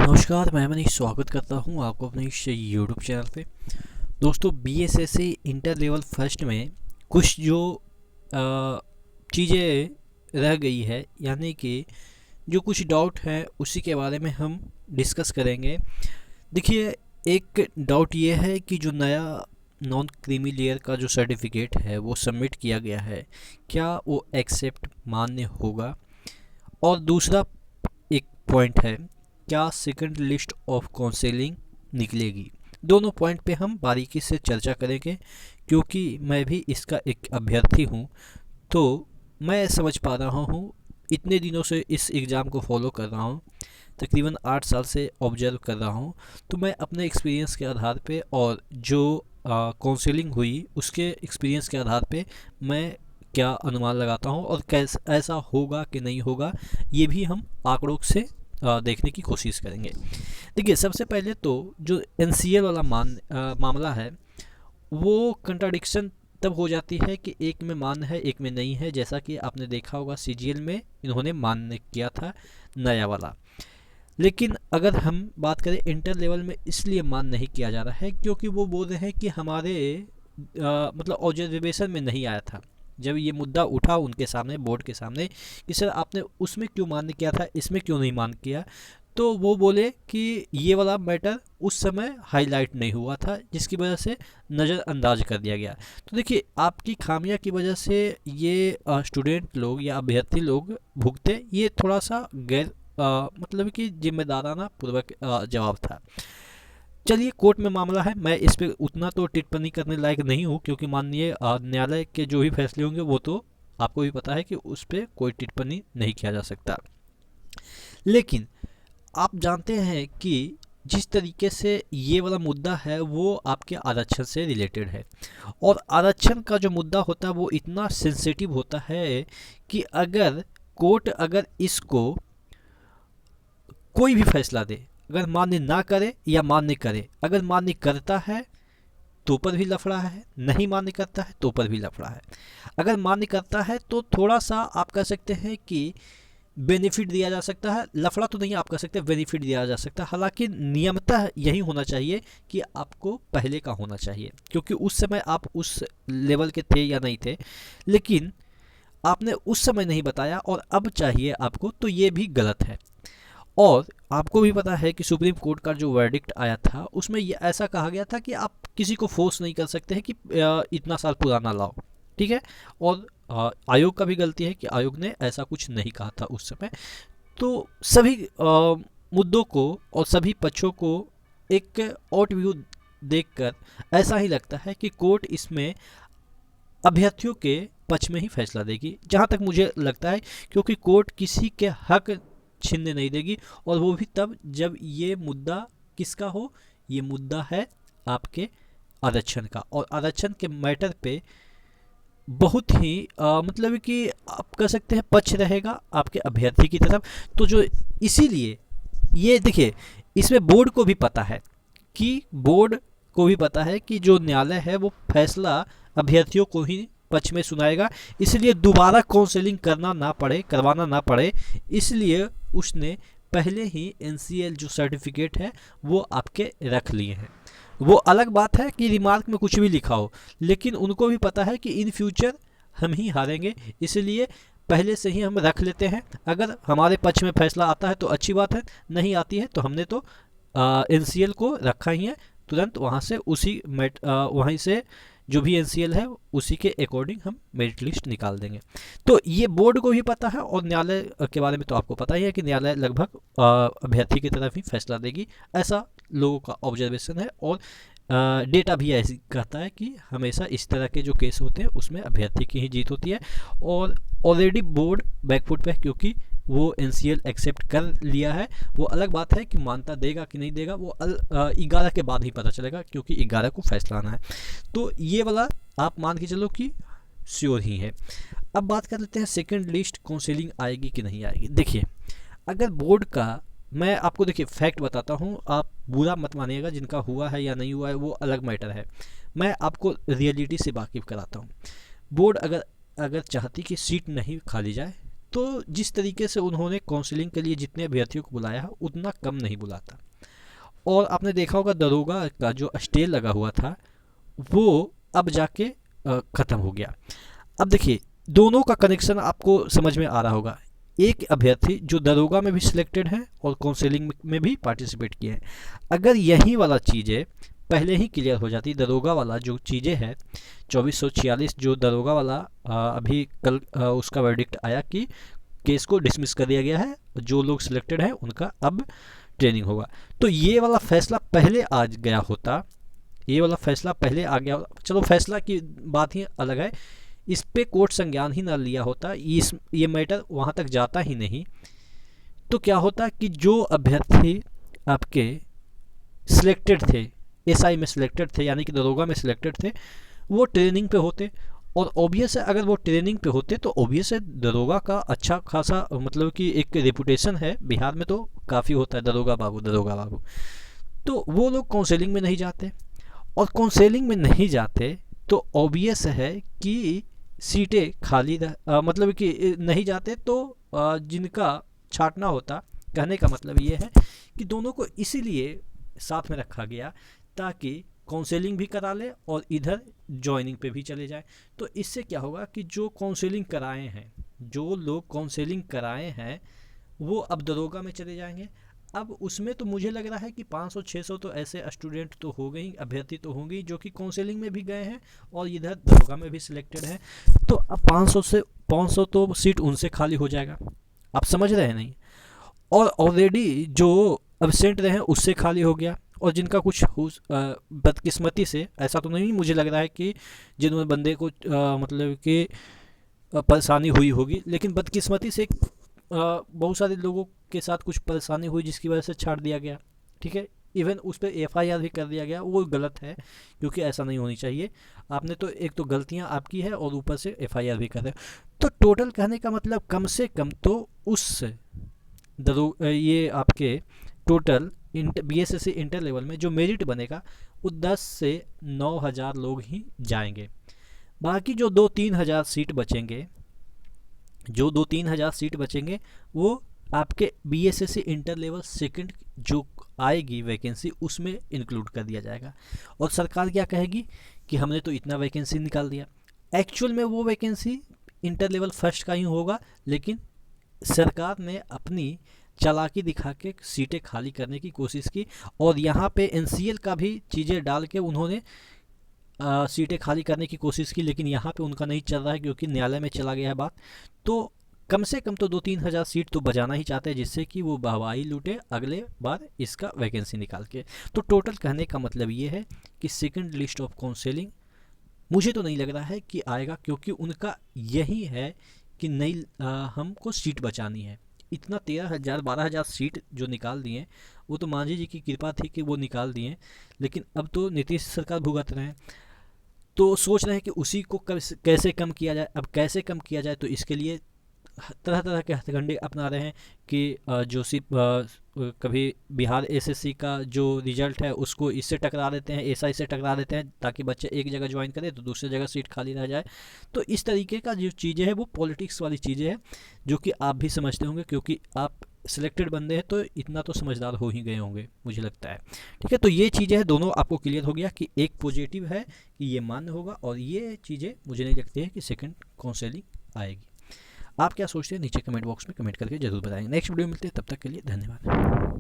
नमस्कार, मैं मनीष स्वागत करता हूं आपको अपने इस यूट्यूब चैनल पे। दोस्तों, बीएसएससी इंटर लेवल फर्स्ट में कुछ जो चीज़ें रह गई है, यानी कि जो कुछ डाउट है उसी के बारे में हम डिस्कस करेंगे। देखिए, एक डाउट ये है कि जो नया नॉन क्रीमी लेयर का जो सर्टिफिकेट है वो सबमिट किया गया है, क्या वो एक्सेप्ट मान्य होगा। और दूसरा एक पॉइंट है, क्या सेकंड लिस्ट ऑफ काउंसलिंग निकलेगी। दोनों पॉइंट पे हम बारीकी से चर्चा करेंगे, क्योंकि मैं भी इसका एक अभ्यर्थी हूँ। तो मैं समझ पा रहा हूँ, इतने दिनों से इस एग्ज़ाम को फॉलो कर रहा हूँ, तकरीबन 8 साल से ऑब्जर्व कर रहा हूँ। तो मैं अपने एक्सपीरियंस के आधार पे और जो काउंसलिंग हुई उसके एक्सपीरियंस के आधार पे मैं क्या अनुमान लगाता हूँ और कैसा ऐसा होगा कि नहीं होगा, ये भी हम आंकड़ों से देखने की कोशिश करेंगे। देखिए, सबसे पहले तो जो एनसीएल वाला मामला है, वो कंट्राडिक्शन तब हो जाती है कि एक में मान्य है, एक में नहीं है। जैसा कि आपने देखा होगा, सीजीएल में इन्होंने मान्य किया था नया वाला। लेकिन अगर हम बात करें इंटर लेवल में, इसलिए मान नहीं किया जा रहा है क्योंकि वो बोल रहे हैं कि हमारे मतलब ऑब्जर्वेशन में नहीं आया था। जब ये मुद्दा उठा उनके सामने, बोर्ड के सामने, कि सर आपने उसमें क्यों मान्य किया था, इसमें क्यों नहीं मान किया, तो वो बोले कि ये वाला मैटर उस समय हाईलाइट नहीं हुआ था, जिसकी वजह से नज़रअंदाज कर दिया गया। तो देखिए, आपकी खामियां की वजह से ये स्टूडेंट लोग या अभ्यर्थी लोग भुगते, ये थोड़ा सा गैर मतलब कि जिम्मेदाराना पूर्वक जवाब था। चलिए, कोर्ट में मामला है, मैं इस पे उतना तो टिप्पणी करने लायक नहीं हूँ, क्योंकि माननीय न्यायालय के जो भी फैसले होंगे वो तो आपको भी पता है कि उस पर कोई टिप्पणी नहीं किया जा सकता। लेकिन आप जानते हैं कि जिस तरीके से ये वाला मुद्दा है वो आपके आरक्षण से रिलेटेड है, और आरक्षण का जो मुद्दा होता है वो इतना सेंसिटिव होता है कि अगर कोर्ट अगर इसको कोई भी फैसला दे, अगर मान्य ना करे या मान्य करे, अगर मान्य करता है तो पर भी लफड़ा है, नहीं मान्य करता है तो पर भी लफड़ा है। अगर मान्य करता है तो थोड़ा सा आप कह सकते हैं कि बेनिफिट दिया जा सकता है, लफड़ा तो नहीं आप कह सकते, बेनिफिट दिया जा सकता है। हालांकि नियमतः यही होना चाहिए कि आपको पहले का होना चाहिए, क्योंकि उस समय आप उस लेवल के थे या नहीं थे, लेकिन आपने उस समय नहीं बताया और अब चाहिए आपको, तो ये भी गलत है। और आपको भी पता है कि सुप्रीम कोर्ट का जो वर्डिक्ट आया था उसमें ये ऐसा कहा गया था कि आप किसी को फोर्स नहीं कर सकते हैं कि इतना साल पुराना लाओ, ठीक है। और आयोग का भी गलती है कि आयोग ने ऐसा कुछ नहीं कहा था उस समय। तो सभी मुद्दों को और सभी पक्षों को एक आउट व्यू देखकर ऐसा ही लगता है कि कोर्ट इसमें अभ्यर्थियों के पक्ष में ही फैसला देगी, जहाँ तक मुझे लगता है, क्योंकि कोर्ट किसी के हक छीनने नहीं देगी। और वो भी तब जब ये मुद्दा किसका हो, ये मुद्दा है आपके आरक्षण का, और आरक्षण के मैटर पे बहुत ही मतलब कि आप कह सकते हैं पक्ष रहेगा आपके अभ्यर्थी की तरफ। तो जो इसीलिए ये देखिए, इसमें बोर्ड को भी पता है कि जो न्यायालय है वो फैसला अभ्यर्थियों को ही पक्ष में सुनाएगा, इसलिए दोबारा काउंसलिंग करवाना ना पड़े, इसलिए उसने पहले ही एनसीएल जो सर्टिफिकेट है वो आपके रख लिए हैं। वो अलग बात है कि रिमार्क में कुछ भी लिखा हो, लेकिन उनको भी पता है कि इन फ्यूचर हम ही हारेंगे, इसलिए पहले से ही हम रख लेते हैं। अगर हमारे पक्ष में फैसला आता है तो अच्छी बात है, नहीं आती है तो हमने तो एनसीएल को रखा ही है, तुरंत वहाँ से वहीं से जो भी एनसीएल है उसी के अकॉर्डिंग हम मेरिट लिस्ट निकाल देंगे। तो ये बोर्ड को भी पता है, और न्यायालय के बारे में तो आपको पता ही है कि न्यायालय लगभग अभ्यर्थी की तरफ ही फैसला देगी, ऐसा लोगों का ऑब्जर्वेशन है। और डेटा भी ऐसी कहता है कि हमेशा इस तरह के जो केस होते हैं उसमें अभ्यर्थी की ही जीत होती है। और ऑलरेडी बोर्ड बैकफुट पे है, क्योंकि वो एनसीएल एक्सेप्ट कर लिया है। वो अलग बात है कि मान्यता देगा कि नहीं देगा, वो 11 के बाद ही पता चलेगा, क्योंकि 11 को फैसला आना है। तो ये वाला आप मान के चलो कि श्योर ही है। अब बात कर लेते हैं सेकंड लिस्ट काउंसलिंग आएगी कि नहीं आएगी। देखिए, अगर बोर्ड का, मैं आपको देखिए फैक्ट बताता हूँ, आप बुरा मत मानिएगा, जिनका हुआ है या नहीं हुआ है वो अलग मैटर है, मैं आपको रियलिटी से वाकिफ़ कराता हूँ। बोर्ड अगर चाहती कि सीट नहीं खाली जाए तो जिस तरीके से उन्होंने काउंसलिंग के लिए जितने अभ्यर्थियों को बुलाया है उतना कम नहीं बुलाता। और आपने देखा होगा दरोगा का जो स्टे लगा हुआ था वो अब जाके ख़त्म हो गया। अब देखिए दोनों का कनेक्शन आपको समझ में आ रहा होगा। एक अभ्यर्थी जो दरोगा में भी सिलेक्टेड है और काउंसलिंग में भी पार्टिसिपेट किए हैं, अगर यही वाला चीज़ें पहले ही क्लियर हो जाती, दरोगा वाला जो चीज़ें है 2446 जो दरोगा वाला अभी कल उसका वर्डिक्ट आया कि केस को डिसमिस कर दिया गया है, जो लोग सिलेक्टेड हैं उनका अब ट्रेनिंग होगा। तो ये वाला फैसला पहले आ गया होता, ये वाला फैसला पहले आ गया, चलो फैसला की बात ही अलग है, इस पे कोर्ट संज्ञान ही ना लिया होता, ये मैटर वहाँ तक जाता ही नहीं, तो क्या होता कि जो अभ्यर्थी आपके सिलेक्टेड थे, एसआई में सिलेक्टेड थे यानी कि दरोगा में सिलेक्टेड थे, वो ट्रेनिंग पे होते। और ऑब्वियस है अगर वो ट्रेनिंग पे होते तो ऑब्वियस है दरोगा का अच्छा खासा मतलब कि एक रेपुटेशन है, बिहार में तो काफ़ी होता है दरोगा बाबू दरोगा बाबू। तो वो लोग काउंसलिंग में नहीं जाते, और काउंसलिंग में नहीं जाते तो ऑब्वियस है कि सीटें खाली मतलब कि नहीं जाते, तो जिनका छांटना होता, कहने का मतलब ये है कि दोनों को इसीलिए साथ में रखा गया ताकि काउंसलिंग भी करा ले और इधर जॉइनिंग पे भी चले जाए। तो इससे क्या होगा कि जो काउंसलिंग कराए हैं, जो लोग काउंसलिंग कराए हैं वो अब दरोगा में चले जाएंगे। अब उसमें तो मुझे लग रहा है कि 500-600 तो ऐसे स्टूडेंट तो हो गई, अभ्यर्थी तो होंगे जो कि काउंसलिंग में भी गए हैं और इधर दरोगा में भी सिलेक्टेड है। तो अब 500 तो सीट उनसे खाली हो जाएगा, आप समझ रहे हैं नहीं। और ऑलरेडी जो एब्सेंट रहे हैं उससे खाली हो गया, और जिनका कुछ बदकिस्मती से, ऐसा तो नहीं मुझे लग रहा है कि जिन्होंने बंदे को मतलब कि परेशानी हुई होगी, लेकिन बदकिस्मती से बहुत सारे लोगों के साथ कुछ परेशानी हुई जिसकी वजह से छाड़ दिया गया, ठीक है। इवन उस पर एफआईआर भी कर दिया गया, वो गलत है क्योंकि ऐसा नहीं होनी चाहिए। आपने तो एक तो गलतियां आपकी है और ऊपर से एफआईआर भी कर रहे हो। तो टोटल कहने का मतलब कम से कम तो उस ये आपके टोटल बीएसएससी इंटर लेवल में जो मेरिट बनेगा वो 10 से 9,000 लोग ही जाएंगे। बाकी जो 2-3 हज़ार सीट बचेंगे, जो 2-3 हज़ार सीट बचेंगे वो आपके बीएसएससी इंटर लेवल सेकंड जो आएगी वैकेंसी उसमें इंक्लूड कर दिया जाएगा। और सरकार क्या कहेगी कि हमने तो इतना वैकेंसी निकाल दिया, एक्चुअल में वो वैकेंसी इंटर लेवल फर्स्ट का ही होगा, लेकिन सरकार ने अपनी चालाकी दिखा के सीटें खाली करने की कोशिश की, और यहाँ पे एनसीएल का भी चीज़ें डाल के उन्होंने सीटें खाली करने की कोशिश की, लेकिन यहाँ पे उनका नहीं चल रहा है क्योंकि न्यायालय में चला गया है बात। तो कम से कम तो 2-3 हज़ार सीट तो बजाना ही चाहते हैं जिससे कि वो वाहवाही लूटे अगले बार इसका वैकेंसी निकाल के। तो टोटल कहने का मतलब ये है कि सेकंड लिस्ट ऑफ काउंसलिंग मुझे तो नहीं लग रहा है कि आएगा, क्योंकि उनका यही है कि नहीं हमको सीट बचानी है। इतना 13,000-12,000 सीट जो निकाल दिए वो तो मांझी जी की कृपा थी कि वो निकाल दिए, लेकिन अब तो नीतीश सरकार भुगत रहे हैं, तो सोच रहे हैं कि उसी को कैसे कम किया जाए। अब कैसे कम किया जाए तो इसके लिए तरह तरह के हथकंडे अपना रहे हैं कि जो कभी बिहार एसएससी का जो रिजल्ट है उसको इससे टकरा देते हैं, एसआई से टकरा देते हैं ताकि बच्चे एक जगह ज्वाइन करें तो दूसरी जगह सीट खाली रह जाए। तो इस तरीके का जो चीज़ें हैं वो पॉलिटिक्स वाली चीज़ें हैं जो कि आप भी समझते होंगे, क्योंकि आप सिलेक्टेड बंदे हैं तो इतना तो समझदार हो ही गए होंगे मुझे लगता है। ठीक है, तो ये चीज़ें हैं, दोनों आपको क्लियर हो गया कि एक पॉजिटिव है कि ये मान्य होगा, और ये चीज़ें मुझे नहीं लगती है कि सेकंड काउंसलिंग आएगी। आप क्या सोचते हैं नीचे कमेंट बॉक्स में कमेंट करके जरूर बताएंगे। नेक्स्ट वीडियो मिलते हैं, तब तक के लिए धन्यवाद।